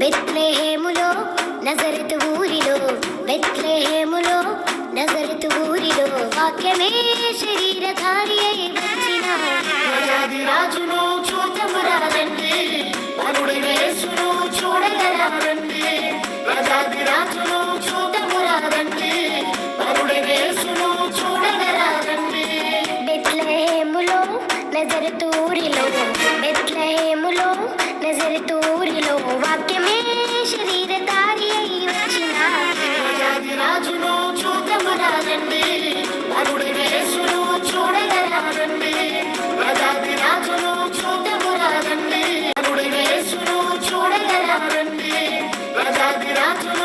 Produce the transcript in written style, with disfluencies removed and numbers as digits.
బెత్లెహేములో నజరతు ఊరిలో, బెత్లెహేములో నజరతు ఊరిలో వాక్యమే శరీరధారి అయి వచ్చిన రాజాది రాజును చూతమురారండి, వరుడైన యేసును చూడగరారండి. రాజాది రాజును చూతమురారండి, వరుడైన యేసును చూడగరారండి. బెత్లెహేములో నజరతు ఊరిలో, బెత్లెహేములో నజరతు ఊరిలో వాక్యమే శరీరధారి అయి వచ్చిన రాజాది రాజును చూతమురారండి, వరుడైన యేసును చూడగరారండి. రాజాది రాజును చూతమురారండి, వరుడైన యేసును చూడగరారండి. రాజాది రాజును